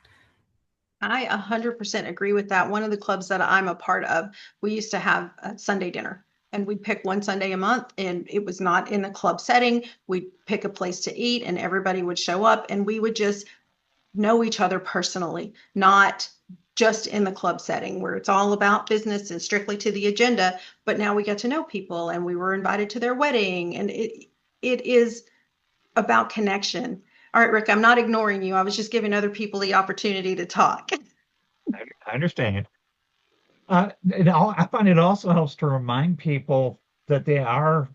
I 100% agree with that. One of the clubs that I'm a part of, we used to have a Sunday dinner, and we'd pick one Sunday a month, and it was not in a club setting. We'd pick a place to eat and everybody would show up and we would just know each other personally, not just in the club setting where it's all about business and strictly to the agenda. But now we get to know people and we were invited to their wedding, and it is about connection. All right, Rick, I'm not ignoring you. I was just giving other people the opportunity to talk. I understand. I find it also helps to remind people that they are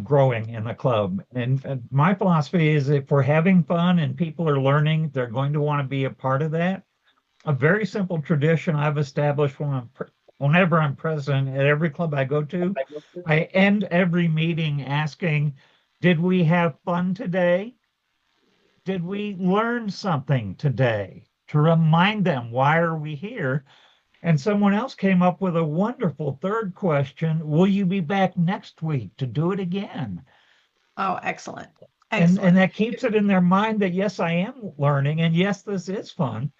growing in the club. And my philosophy is if we're having fun and people are learning, they're going to want to be a part of that. A very simple tradition I've established whenever I'm present at every club I go to, I end every meeting asking, did we have fun today? Did we learn something today? To remind them, why are we here? And someone else came up with a wonderful third question. Will you be back next week to do it again? Oh, excellent. And that keeps it in their mind that, yes, I am learning. And yes, this is fun.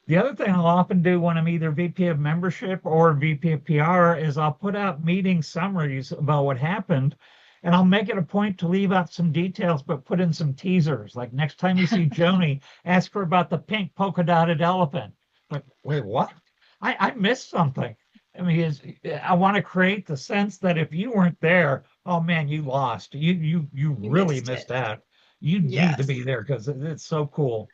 The other thing I'll often do when I'm either VP of membership or VP of PR is I'll put out meeting summaries about what happened. And I'll make it a point to leave out some details, but put in some teasers. Like next time you see Joni, ask her about the pink polka dotted elephant. Like, wait, what? I missed something. I mean, I want to create the sense that if you weren't there, oh man, you lost. You really missed out. You need to be there because it's so cool.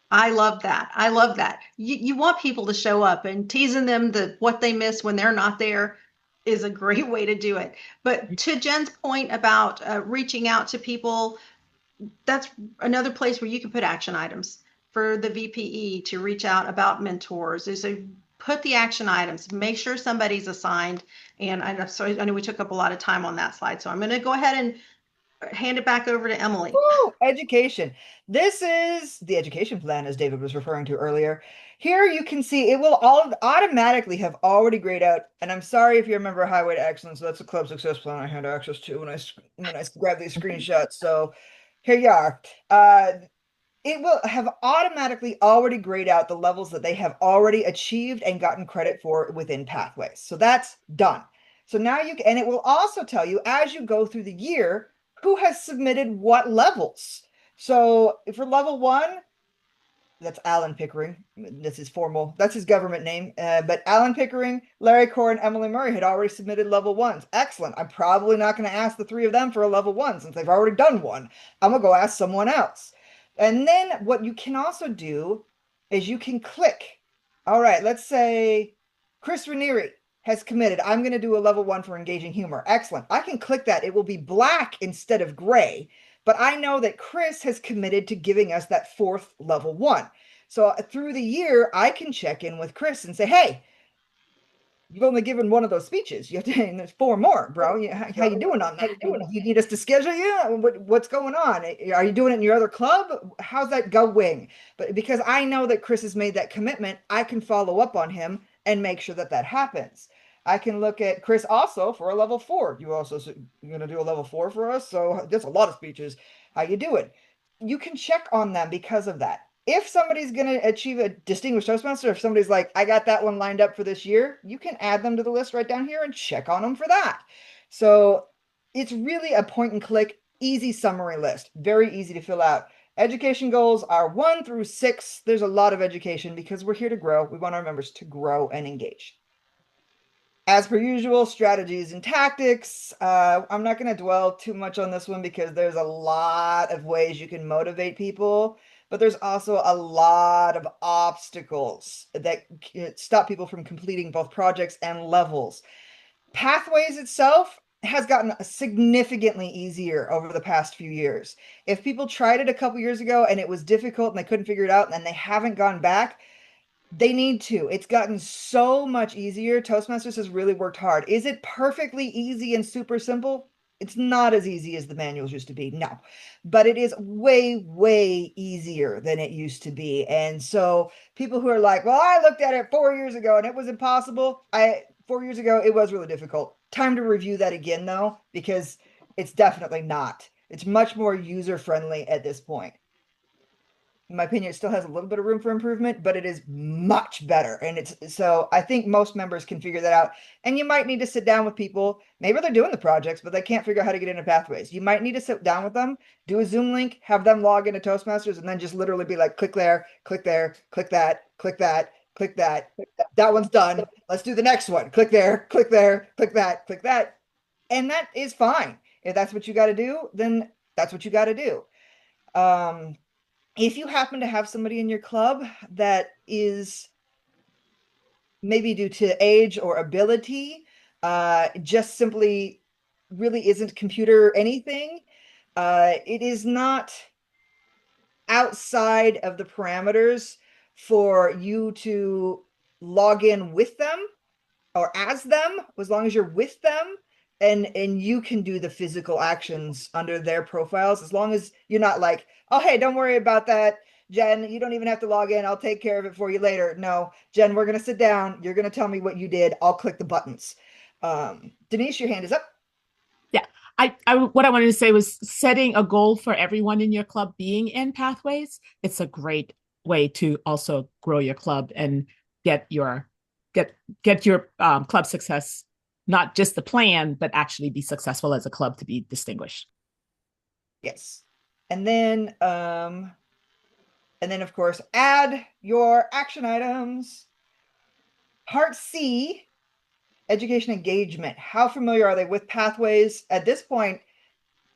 I love that. I love that. You want people to show up, and teasing them what they miss when they're not there is a great way to do it. But to Jen's point about reaching out to people, that's another place where you can put action items for the VPE to reach out about mentors. Is a put the action items, make sure somebody's assigned. And I know we took up a lot of time on that slide, so I'm going to go ahead and hand it back over to Emily. Woo, education. This is the education plan, as David was referring to earlier. Here you can see it will all automatically have already grayed out. And I'm sorry if you remember Highway to Excellence. So that's the club success plan I had access to when I grabbed these screenshots. So here you are. It will have automatically already grayed out the levels that they have already achieved and gotten credit for within Pathways. So that's done. So now and it will also tell you as you go through the year who has submitted what levels. So for level 1, that's Alan Pickering. That's his government name. But Alan Pickering, Larry Core, and Emily Murray had already submitted level 1s. Excellent. I'm probably not going to ask the 3 of them for a level 1 since they've already done one. I'm going to go ask someone else. And then what you can also do is you can click. All right, let's say Chris Ranieri has committed. I'm going to do a level 1 for engaging humor. Excellent. I can click that. It will be black instead of gray, but I know that Chris has committed to giving us that 4th level 1. So through the year, I can check in with Chris and say, hey, you've only given one of those speeches. You have to, and there's 4 more, bro. How you doing on that? You need us to schedule you? What's going on? Are you doing it in your other club? How's that going? But because I know that Chris has made that commitment, I can follow up on him and make sure that that happens. I can look at Chris also for a level 4. You're going to do a level 4 for us? So that's a lot of speeches. How you doing? You can check on them because of that. If somebody's going to achieve a distinguished Toastmaster, if somebody's like, I got that one lined up for this year, you can add them to the list right down here and check on them for that. So it's really a point and click, easy summary list, very easy to fill out. Education goals are 1 through 6. There's a lot of education because we're here to grow. We want our members to grow and engage. As per usual, strategies and tactics. I'm not going to dwell too much on this one because there's a lot of ways you can motivate people, but there's also a lot of obstacles that stop people from completing both projects and levels. Pathways itself has gotten significantly easier over the past few years. If people tried it a couple years ago and it was difficult and they couldn't figure it out and they haven't gone back, they need to. It's gotten so much easier. Toastmasters has really worked hard. Is it perfectly easy and super simple? It's not as easy as the manuals used to be, no. But it is way, way easier than it used to be. And so people who are like, well, I looked at it 4 years ago and it was impossible. 4 years ago, it was really difficult. Time to review that again, though, because it's definitely not. It's much more user-friendly at this point. In my opinion, it still has a little bit of room for improvement, but it is much better. And so I think most members can figure that out. And you might need to sit down with people. Maybe they're doing the projects, but they can't figure out how to get into Pathways. You might need to sit down with them, do a Zoom link, have them log into Toastmasters, and then just literally be like, click there, click there, click that, click that, click that. That one's done. Let's do the next one. Click there, click there, click that, click that. And that is fine. If that's what you got to do, then that's what you got to do. If you happen to have somebody in your club that is maybe due to age or ability, just simply really isn't computer anything, it is not outside of the parameters for you to log in with them or as them, as long as you're with them, and you can do the physical actions under their profiles, as long as you're not like, oh, hey, don't worry about that, Jen, you don't even have to log in, I'll take care of it for you later. No, Jen, we're going to sit down, you're going to tell me what you did, I'll click the buttons. Denise, your hand is up. Yeah, what I wanted to say was setting a goal for everyone in your club being in Pathways. It's a great way to also grow your club and get your club success, not just the plan, but actually be successful as a club to be distinguished. Yes. And then of course, add your action items. Part C, education engagement. How familiar are they with Pathways? At this point,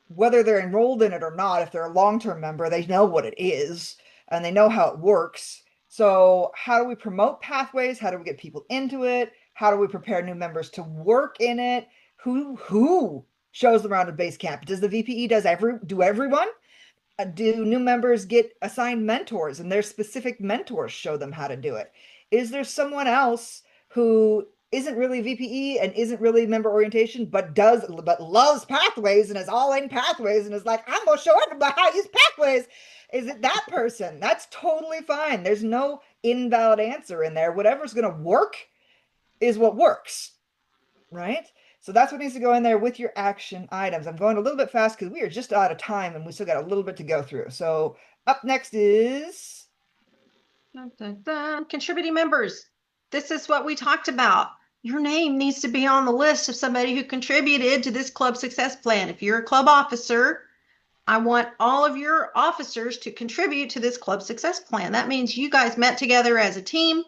whether they're enrolled in it or not, if they're a long-term member, they know what it is and they know how it works. So how do we promote Pathways? How do we get people into it? How do we prepare new members to work in it? Who shows them around at base camp? Does the VPE do everyone? Do new members get assigned mentors and their specific mentors show them how to do it? Is there someone else who isn't really VPE and isn't really member orientation, but loves Pathways and is all in Pathways and is like, I'm gonna show everybody how to use Pathways? Is it that person? That's totally fine. There's no invalid answer in there. Whatever's gonna work is what works, right? So that's what needs to go in there with your action items. I'm going a little bit fast because we are just out of time and we still got a little bit to go through. So up next is contributing members. This is what we talked about. Your name needs to be on the list of somebody who contributed to this club success plan. If you're a club officer, I want all of your officers to contribute to this club success plan. That means you guys met together as a team.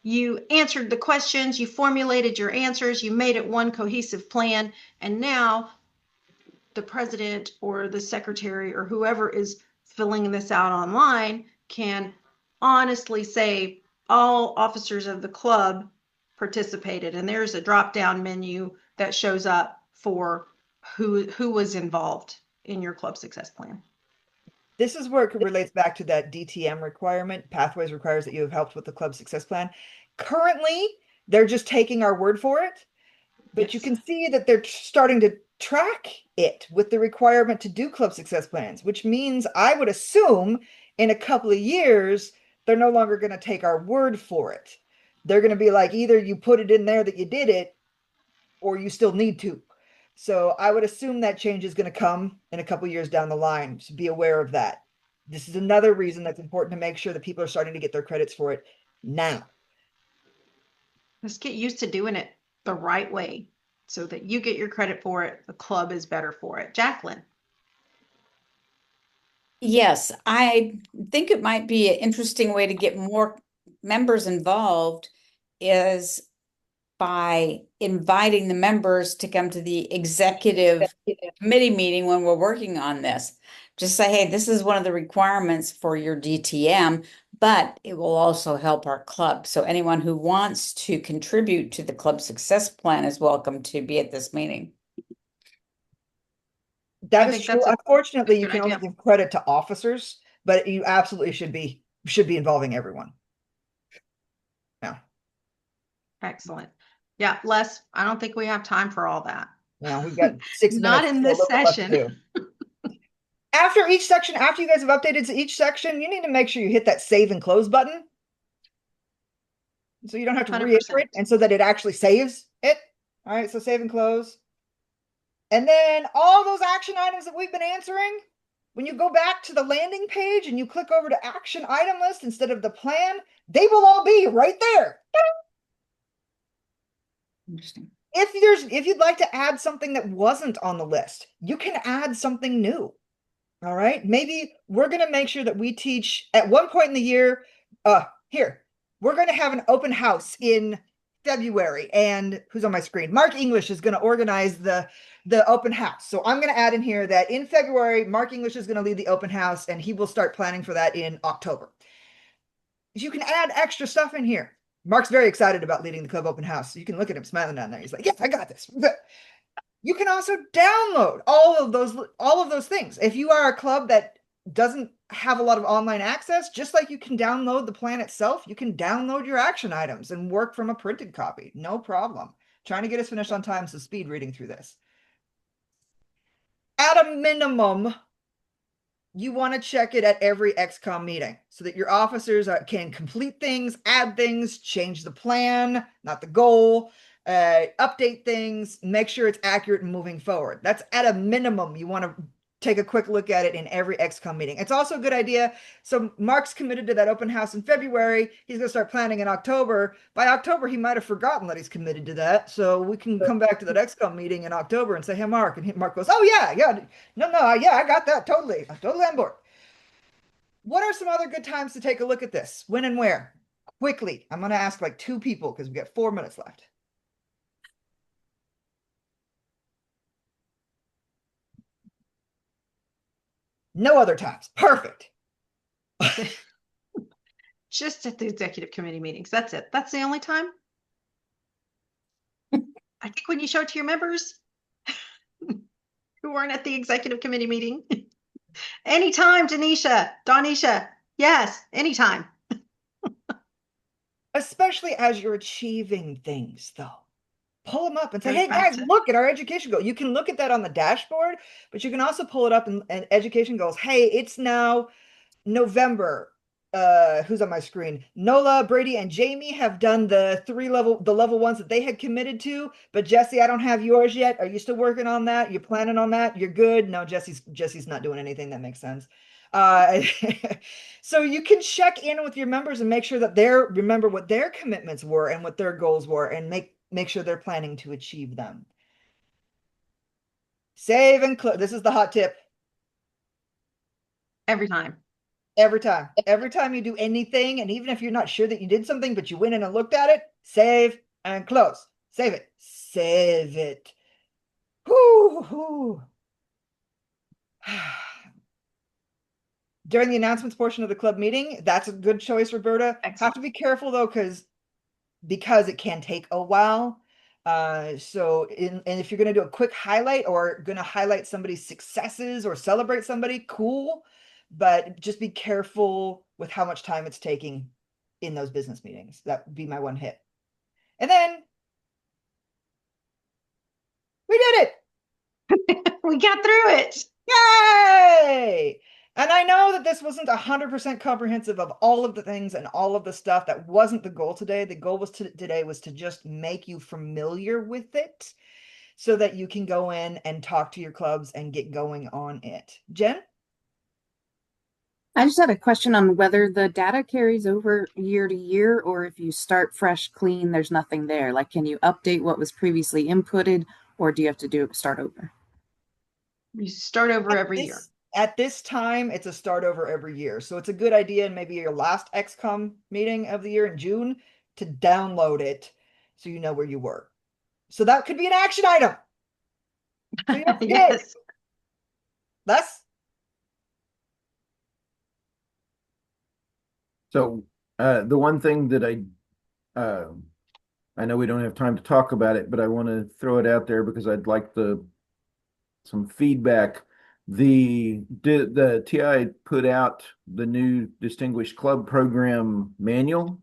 You answered the questions, you formulated your answers, you made it one cohesive plan, and now the president or the secretary or whoever is filling this out online can honestly say all officers of the club participated, and there's a drop-down menu that shows up for who was involved in your club success plan. This is where it relates back to that DTM requirement. Pathways requires that you have helped with the club success plan. Currently, they're just taking our word for it, but yes, you can see that they're starting to track it with the requirement to do club success plans, which means I would assume in a couple of years, they're no longer going to take our word for it. They're going to be like, either you put it in there that you did it, or you still need to. So I would assume that change is going to come in a couple of years down the line. So be aware of that. This is another reason that's important to make sure that people are starting to get their credits for it now. Let's get used to doing it the right way so that you get your credit for it. The club is better for it. Jacqueline. Yes, I think it might be an interesting way to get more members involved is by inviting the members to come to the executive committee meeting when we're working on this. Just say, hey, this is one of the requirements for your DTM, but it will also help our club. So anyone who wants to contribute to the club success plan is welcome to be at this meeting. That is true. Unfortunately, you can only give credit to officers, but you absolutely should be involving everyone. Yeah. Excellent. Yeah, Les, I don't think we have time for all that. No, we've got 6 minutes. Not in this session. After each section, after you guys have updated to each section, you need to make sure you hit that save and close button. So you don't have to 100%. reiterate, and so that it actually saves it. All right, so save and close. And then all those action items that we've been answering, when you go back to the landing page and you click over to action item list instead of the plan, they will all be right there. Interesting. If you'd like to add something that wasn't on the list, you can add something new. All right. Maybe we're going to make sure that we teach at one point in the year. We're going to have an open house in February, and who's on my screen? Mark English is going to organize the open house. So I'm going to add in here that in February, Mark English is going to lead the open house, and he will start planning for that in October. You can add extra stuff in here. Mark's very excited about leading the club open house. You can look at him smiling down there. He's like, yes, I got this. But you can also download all of those things. If you are a club that doesn't have a lot of online access, just like you can download the plan itself, you can download your action items and work from a printed copy. No problem. Trying to get us finished on time, so speed reading through this. At a minimum, you want to check it at every XCOM meeting so that your officers can complete things, add things, change the plan, not the goal, update things, make sure it's accurate and moving forward. That's at a minimum. You want to take a quick look at it in every XCOM meeting. It's also a good idea. So Mark's committed to that open house in February. He's going to start planning in October. By October, he might have forgotten that he's committed to that. So we can come back to that XCOM meeting in October and say, hey, Mark. And Mark goes, oh, yeah. No, yeah, I got that. Totally. I'm totally on board. What are some other good times to take a look at this? When and where? Quickly. I'm going to ask like 2 people because we got 4 minutes left. No other times. Perfect. Just at the executive committee meetings. That's it. That's the only time. I think when you show it to your members who weren't at the executive committee meeting. Anytime, Donisha. Yes, anytime. Especially as you're achieving things, though. Pull them up and say, hey, guys, look at our education goal. You can look at that on the dashboard, but you can also pull it up in education goals. Hey, it's now November. Who's on my screen? Nola, Brady, and Jamie have done the level ones that they had committed to. But Jesse, I don't have yours yet. Are you still working on that? You're planning on that? You're good? No, Jesse's not doing anything. That makes sense. So you can check in with your members and make sure that remember what their commitments were and what their goals were, and make sure they're planning to achieve them. Save and close. This is the hot tip. Every time. Every time you do anything, and even if you're not sure that you did something, but you went in and looked at it, save and close. Save it. Save it. Whoo. During the announcements portion of the club meeting, that's a good choice, Roberta. Excellent. Have to be careful though, because it can take a while. And if you're going to do a quick highlight or going to highlight somebody's successes or celebrate somebody, cool. But just be careful with how much time it's taking in those business meetings. That would be my one hit. And then we did it. We got through it. Yay! And I know that this wasn't 100% comprehensive of all of the things and all of the stuff. That wasn't the goal today. The goal today was to just make you familiar with it so that you can go in and talk to your clubs and get going on it. Jen? I just had a question on whether the data carries over year to year, or if you start fresh, clean, there's nothing there. Like, can you update what was previously inputted, or do you have to start over? You start over every year. At this time, it's a start over every year. So it's a good idea in maybe your last XCOM meeting of the year in June to download it so you know where you were. So that could be an action item. So yes. Les? So the one thing that I know we don't have time to talk about it, but I want to throw it out there because I'd like some feedback. The TI put out the new Distinguished Club Program manual,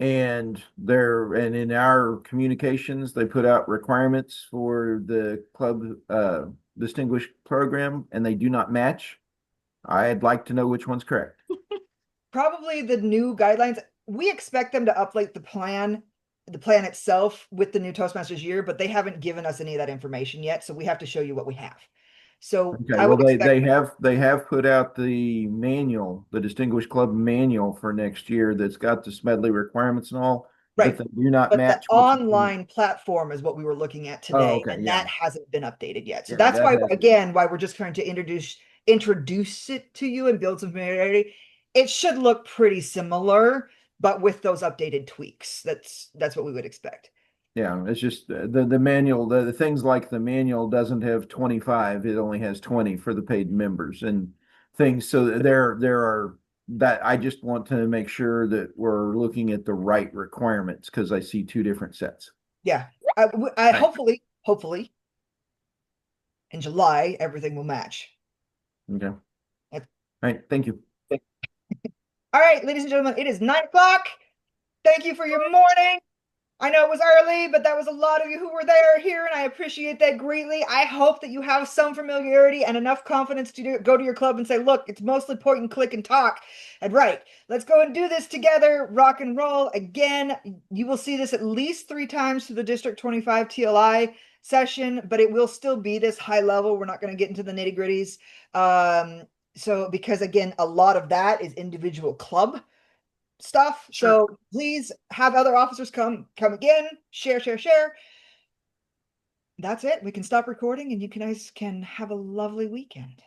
and in our communications they put out requirements for the club Distinguished program, and they do not match. I'd like to know which one's correct. Probably the new guidelines. We expect them to update the plan itself with the new Toastmasters year, but they haven't given us any of that information yet, so we have to show you what we have. So okay, they have put out the manual, the Distinguished Club manual for next year that's got the Smedley requirements and all. Right. But they do not match. The online platform is what we were looking at today, that hasn't been updated yet. So that's why we're just trying to introduce it to you and build some familiarity. It should look pretty similar, but with those updated tweaks. That's what we would expect. Yeah, it's just the manual, the things like the manual doesn't have 25, it only has 20 for the paid members and things. So there are that I just want to make sure that we're looking at the right requirements because I see two different sets. Yeah. I hopefully in July everything will match. Okay. All Yep. right, thank you. All right, ladies and gentlemen, it is 9 o'clock. Thank you for your morning. I know it was early, but that was a lot of you who were there here, and I appreciate that greatly. I hope that you have some familiarity and enough confidence to go to your club and say, look, it's mostly point and click and talk. And right, let's go and do this together, rock and roll. Again, you will see this at least 3 times through the District 25 TLI session, but it will still be this high level. We're not going to get into the nitty gritties. So because again, a lot of that is individual club stuff. Sure. So please have other officers come again, share. That's it. We can stop recording and you guys can have a lovely weekend.